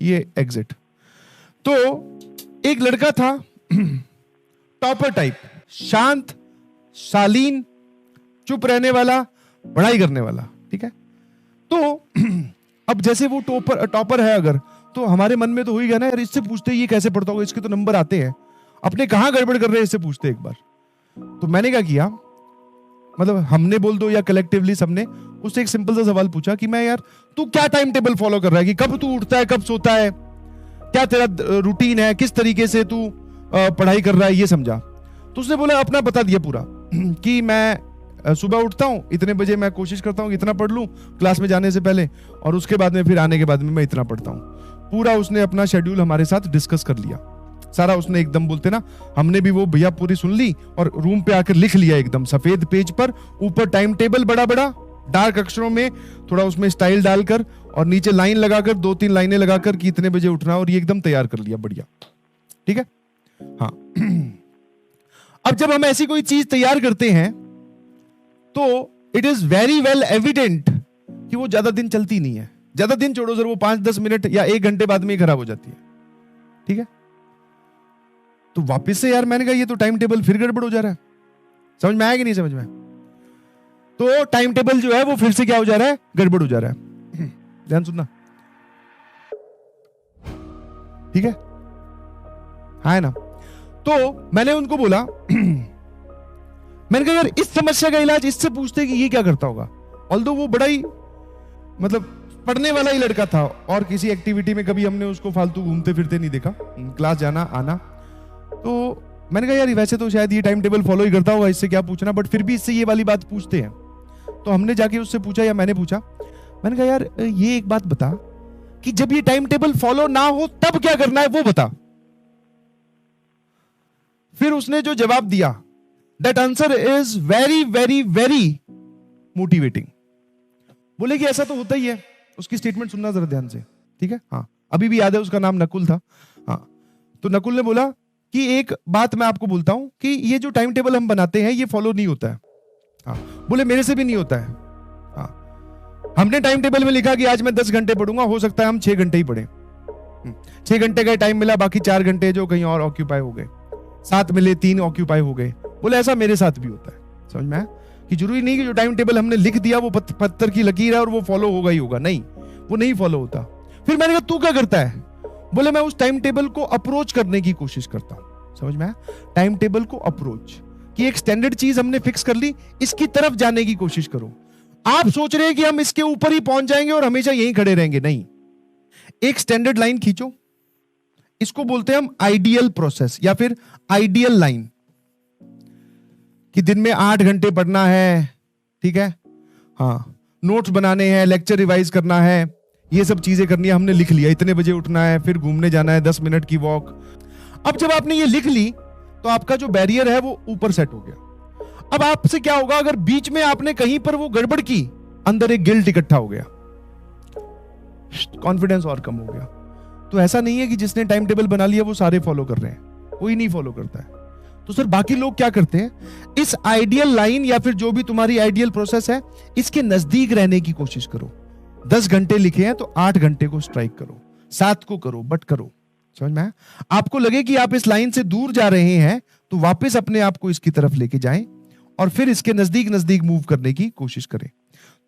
ये एग्जिट। तो एक लड़का था टॉपर टाइप, शांत, शालीन, चुप रहने वाला, पढ़ाई करने वाला, ठीक है। तो अब जैसे वो टॉपर है अगर, तो हमारे मन में तो हो ही गया ना यार, इससे पूछते ये कैसे पढ़ता होगा, इसके तो नंबर आते हैं, अपने कहां गड़बड़ कर रहे हैं इससे पूछते एक बार। तो मैंने क्या किया, मतलब हमने बोल दो या कलेक्टिवली सबने उससे एक सिंपल सा सवाल पूछा कि मैं यार तू क्या टाइम टेबल फॉलो कर रहा है, कि कब तू उठता है, कब सोता है, क्या तेरा रूटीन है, किस तरीके से तू पढ़ाई कर रहा है, ये समझा। तो उसने बोला अपना बता दिया पूरा कि मैं सुबह उठता हूं इतने बजे, मैं कोशिश करता हूं कि इतना पढ़ लूं क्लास में जाने से पहले, और उसके बाद में फिर आने के बाद में मैं इतना पढ़ता हूं। पूरा उसने अपना शेड्यूल हमारे साथ डिस्कस कर लिया सारा। उसने एकदम, बोलते ना, हमने भी वो भैया पूरी सुन ली और रूम पे आकर लिख लिया एकदम सफेद पेज पर, ऊपर टाइम टेबल बड़ा बड़ा डार्क अक्षरों में, थोड़ा उसमें स्टाइल डालकर, और नीचे लाइन लगाकर 2-3 लाइनें लगाकर कि इतने बजे उठना, और ये एकदम तैयार कर लिया बढ़िया, ठीक है। हाँ अब जब हम ऐसी कोई चीज तैयार करते हैं तो it is very well evident कि वो ज्यादा दिन चलती नहीं है। ज्यादा दिन छोड़ो सर, वो 5-10 मिनट या 1 घंटे बाद में खराब हो जाती है, ठीक है। तो वापस से यार मैंने कहा ये तो टाइम टेबल फिर गड़बड़ हो जा रहा है। समझ में आया कि नहीं समझ में? तो टाइम टेबल जो है वो फिर से क्या हो जा रहा है, गड़बड़ हो जा रहा है। ध्यान सुनना, ठीक है, हाँ है ना। तो मैंने उनको बोला मैंने कहा यार इस समस्या का इलाज इससे पूछते कि ये क्या करता होगा। ऑल्दो वो बड़ा ही मतलब पढ़ने वाला ही लड़का था, और किसी एक्टिविटी में कभी हमने उसको फालतू घूमते फिरते नहीं देखा, क्लास जाना आना। तो मैंने कहा यार वैसे तो शायद ये टाइम टेबल फॉलो ही करता होगा, इससे क्या पूछना, बट फिर भी इससे ये वाली बात पूछते हैं। तो हमने जाके उससे पूछा, या मैंने पूछा, मैंने कहा यार ये एक बात बता कि जब ये टाइम टेबल फॉलो ना हो तब क्या करना है वो बता। फिर उसने जो जवाब दिया, that answer is very very very motivating. बोले कि ऐसा तो होता ही है। उसकी स्टेटमेंट सुनना जरा ध्यान से, ठीक है। हाँ अभी भी याद है, उसका नाम नकुल था। हाँ तो नकुल ने बोला कि एक बात मैं आपको बोलता हूं कि ये जो टाइम टेबल हम बनाते हैं ये फॉलो नहीं होता है। हाँ बोले मेरे से भी नहीं होता है। हाँ हमने टाइम टेबल में लिखा कि आज मैं 10 घंटे पढ़ूंगा, हो सकता है हम 6 घंटे ही पढ़े। 6 घंटे का टाइम मिला, बाकी 4 घंटे जो कहीं और ऑक्यूपाई हो गए, 7 मिले 3 ऑक्यूपाई हो गए। बोले ऐसा मेरे साथ भी होता है। समझ में आया कि जरूरी नहीं कि जो टाइम टेबल हमने लिख दिया वो पत्थर की लकीर है और वो फॉलो होगा ही होगा, नहीं, वो नहीं फॉलो होता। फिर मैंने कहा तू क्या करता है? बोले मैं उस टाइम टेबल को अप्रोच करने की कोशिश करता हूं। समझ में आया? टाइम टेबल को अप्रोच, कि एक स्टैंडर्ड चीज हमने फिक्स कर ली, इसकी तरफ जाने की कोशिश करो। आप सोच रहे हैं कि हम इसके ऊपर ही पहुंच जाएंगे और हमेशा यहीं खड़े रहेंगे, नहीं। एक स्टैंडर्ड लाइन खींचो, इसको बोलते हैं हम आइडियल प्रोसेस या फिर आइडियल लाइन, कि दिन में 8 घंटे पढ़ना है, ठीक है। हाँ नोट्स बनाने हैं, लेक्चर रिवाइज करना है, ये सब चीजें करनी है, हमने लिख लिया। इतने बजे उठना है, फिर घूमने जाना है, 10 मिनट की वॉक। अब जब आपने ये लिख ली तो आपका जो बैरियर है वो ऊपर सेट हो गया। अब आपसे क्या होगा, अगर बीच में आपने कहीं पर वो गड़बड़ की, अंदर एक गिल्ट इकट्ठा हो गया, कॉन्फिडेंस और कम हो गया। तो ऐसा नहीं है कि जिसने टाइम टेबल बना लिया वो सारे फॉलो कर रहे हैं, कोई नहीं फॉलो करता है। तो सर बाकी लोग क्या करते हैं, इस आइडियल लाइन या फिर जो भी तुम्हारी आइडियल प्रोसेस है, इसके नजदीक रहने की कोशिश करो। 10 घंटे लिखे हैं तो 8 घंटे को स्ट्राइक करो, 7 को करो, बट करो। समझ में आया? आपको लगे कि आप इस लाइन से दूर जा रहे हैं तो वापस अपने आप को इसकी तरफ लेके जाएं और फिर इसके नजदीक नजदीक मूव करने की कोशिश करें।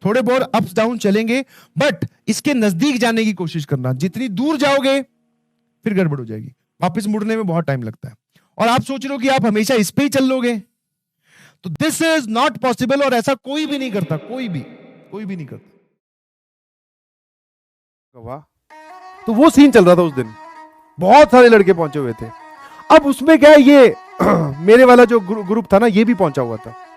थोड़े बहुत अप्स डाउन चलेंगे, बट इसके नजदीक जाने की कोशिश करना। जितनी दूर जाओगे फिर गड़बड़ हो जाएगी, वापस मुड़ने में बहुत टाइम लगता है। और आप सोच रहे हो कि आप हमेशा इस पे ही चल लोगे, तो दिस इज नॉट पॉसिबल। और ऐसा कोई भी नहीं करता, कोई भी नहीं करता। वाह, तो वो सीन चल रहा था उस दिन, बहुत सारे लड़के पहुंचे हुए थे। अब उसमें क्या है, ये मेरे वाला जो ग्रुप था ना, ये भी पहुंचा हुआ था।